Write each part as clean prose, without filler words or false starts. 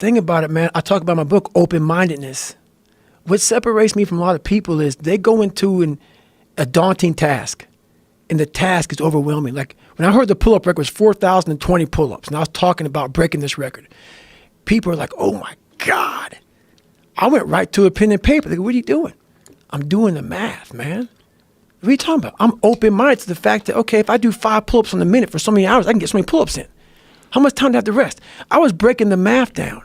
thing about it, man, I talk about in my book, open-mindedness. What separates me from a lot of people is they go into a daunting task, and the task is overwhelming. Like when I heard the pull-up record was 4,020 pull-ups, and I was talking about breaking this record, people are like, oh my God. I went right to a pen and paper. They go, what are you doing? I'm doing the math, man. What are you talking about? I'm open-minded to the fact that, okay, if I do 5 pull-ups on a minute for so many hours, I can get so many pull-ups in. How much time do I have to rest? I was breaking the math down.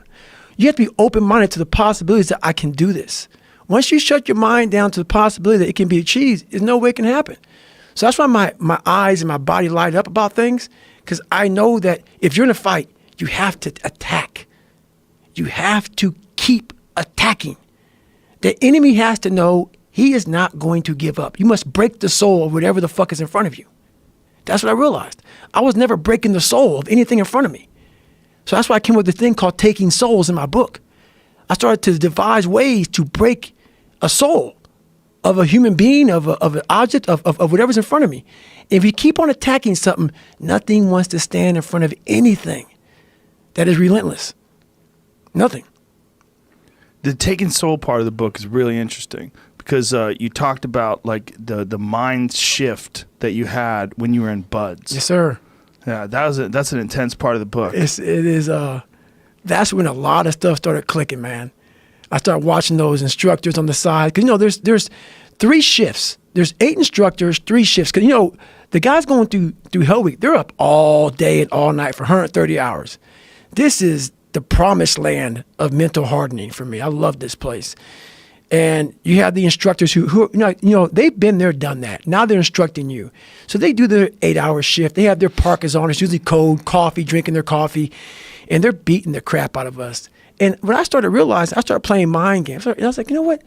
You have to be open-minded to the possibilities that I can do this. Once you shut your mind down to the possibility that it can be achieved, there's no way it can happen. So that's why my eyes and my body light up about things, because I know that if you're in a fight, you have to attack. You have to keep attacking. The enemy has to know he is not going to give up. You must break the soul of whatever the fuck is in front of you. That's what I realized. I was never breaking the soul of anything in front of me. So that's why I came up with this thing called Taking Souls in my book. I started to devise ways to break a soul of a human being, of an object, of whatever's in front of me. If you keep on attacking something, nothing wants to stand in front of anything that is relentless. Nothing. The Taking Soul part of the book is really interesting because you talked about like the mind shift that you had when you were in Buds. Yes, sir. Yeah, that's an intense part of the book. It is. That's when a lot of stuff started clicking, man. I started watching those instructors on the side because there's 3 shifts. There's 8 instructors, 3 shifts. Because the guys going through Hell Week, they're up all day and all night for 130 hours. This is the promised land of mental hardening for me. I love this place. And you have the instructors who they've been there, done that. Now they're instructing you. So they do their 8-hour shift. They have their parkas on. It's usually cold, coffee, drinking their coffee, and they're beating the crap out of us. And when I started realizing, I started playing mind games. And I was like, you know what?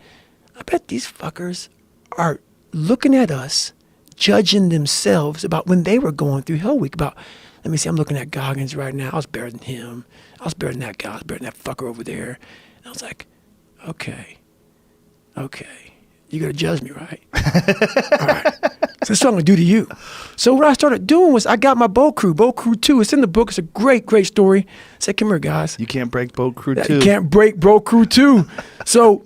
I bet these fuckers are looking at us, judging themselves about when they were going through Hell Week. About, let me see, I'm looking at Goggins right now. I was better than him. I was better than that guy. I was better than that fucker over there. And I was like, okay, you're going to judge me, right? All right. So that's what I'm going to do to you. So what I started doing was I got my boat crew 2. It's in the book. It's a great, great story. I said, come here, guys. You can't break boat crew 2. You can't break boat crew 2. So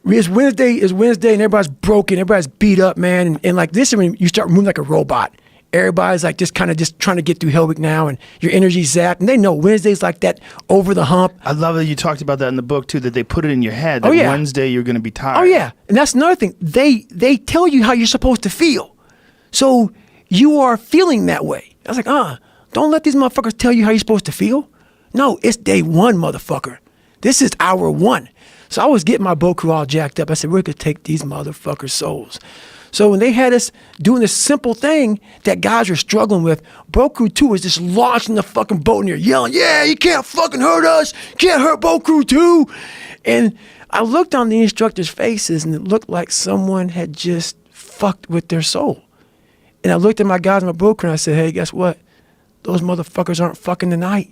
it's Wednesday, and everybody's broken. Everybody's beat up, man. And like this is when you start moving like a robot. Everybody's like just trying to get through Hell Week now, and your energy's zapped. And they know Wednesday's like that over the hump. I love that you talked about that in the book too, that they put it in your head that Wednesday you're going to be tired. Oh yeah, and that's another thing. They tell you how you're supposed to feel, so you are feeling that way. I was like, don't let these motherfuckers tell you how you're supposed to feel. No, it's day 1, motherfucker. This is hour 1. So I was getting my boat crew all jacked up. I said, we're going to take these motherfuckers' souls. So when they had us doing this simple thing that guys are struggling with, Boat Crew 2 was just launching the fucking boat in there, yelling, yeah, you can't fucking hurt us. Can't hurt Boat Crew 2. And I looked on the instructors' faces, and it looked like someone had just fucked with their soul. And I looked at my guys in my boat crew, and I said, hey, guess what? Those motherfuckers aren't fucking tonight.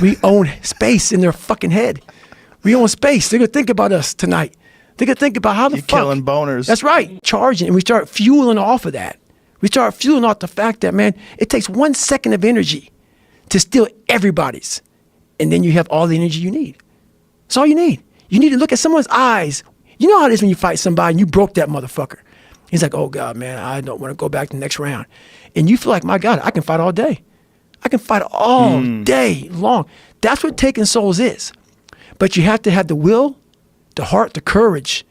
We own space in their fucking head. We own space. They're going to think about us tonight. They could think about how the You're fuck. killing boners. That's right. Charging. And we start fueling off of that. We start fueling off the fact that, man, it takes 1 second of energy to steal everybody's. And then you have all the energy you need. That's all you need. You need to look at someone's eyes. You know how it is when you fight somebody and you broke that motherfucker. He's like, oh, God, man, I don't want to go back to the next round. And you feel like, my God, I can fight all day. I can fight all day long. That's what taking souls is. But you have to have the will, the heart, the courage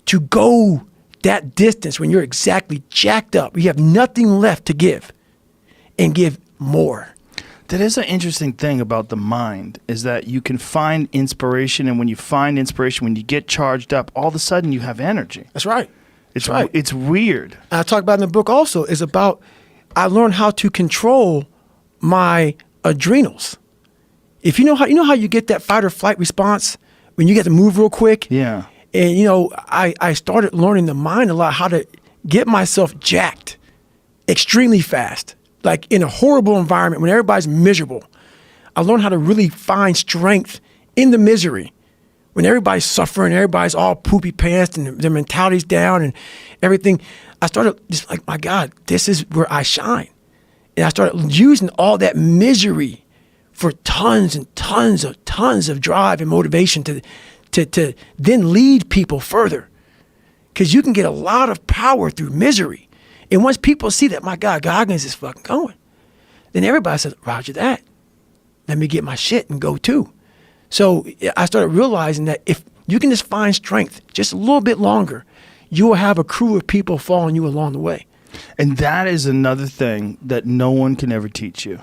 to go that distance when you're exactly jacked up. You have nothing left to give and give more. That is an interesting thing about the mind, is that you can find inspiration, and when you find inspiration, when you get charged up, all of a sudden you have energy. That's right. It's right. It's weird. And I talk about in the book also is about I learned how to control my adrenals. If you know how you get that fight or flight response when you get to move real quick. Yeah. And I started learning the mind a lot, how to get myself jacked extremely fast, like in a horrible environment when everybody's miserable. I learned how to really find strength in the misery. When everybody's suffering, everybody's all poopy pants and their mentality's down and everything, I started just like, my God, this is where I shine. And I started using all that misery for tons and tons of drive and motivation to then lead people further. Because you can get a lot of power through misery. And once people see that, my God, Goggins is fucking going, then everybody says, roger that. Let me get my shit and go too. So I started realizing that if you can just find strength just a little bit longer, you will have a crew of people following you along the way. And that is another thing that no one can ever teach you.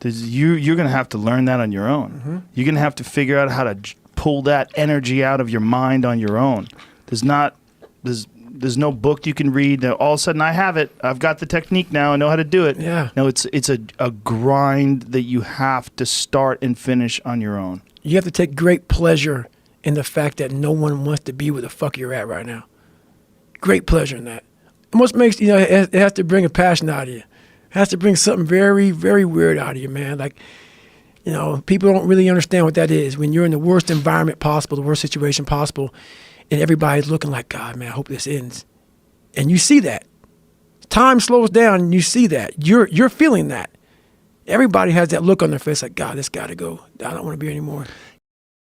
You're going to have to learn that on your own. Mm-hmm. You're going to have to figure out how to pull that energy out of your mind on your own. There's no book you can read that all of a sudden I have it. I've got the technique now. I know how to do it. Yeah. No, it's a grind that you have to start and finish on your own. You have to take great pleasure in the fact that no one wants to be where the fuck you're at right now. Great pleasure in that. Almost makes, it has to bring a passion out of you. It has to bring something very, very weird out of you, man. Like, people don't really understand what that is. When you're in the worst environment possible, the worst situation possible, and everybody's looking like, God, man, I hope this ends. And you see that. Time slows down and you see that. You're feeling that. Everybody has that look on their face like, God, this got to go. I don't want to be here anymore.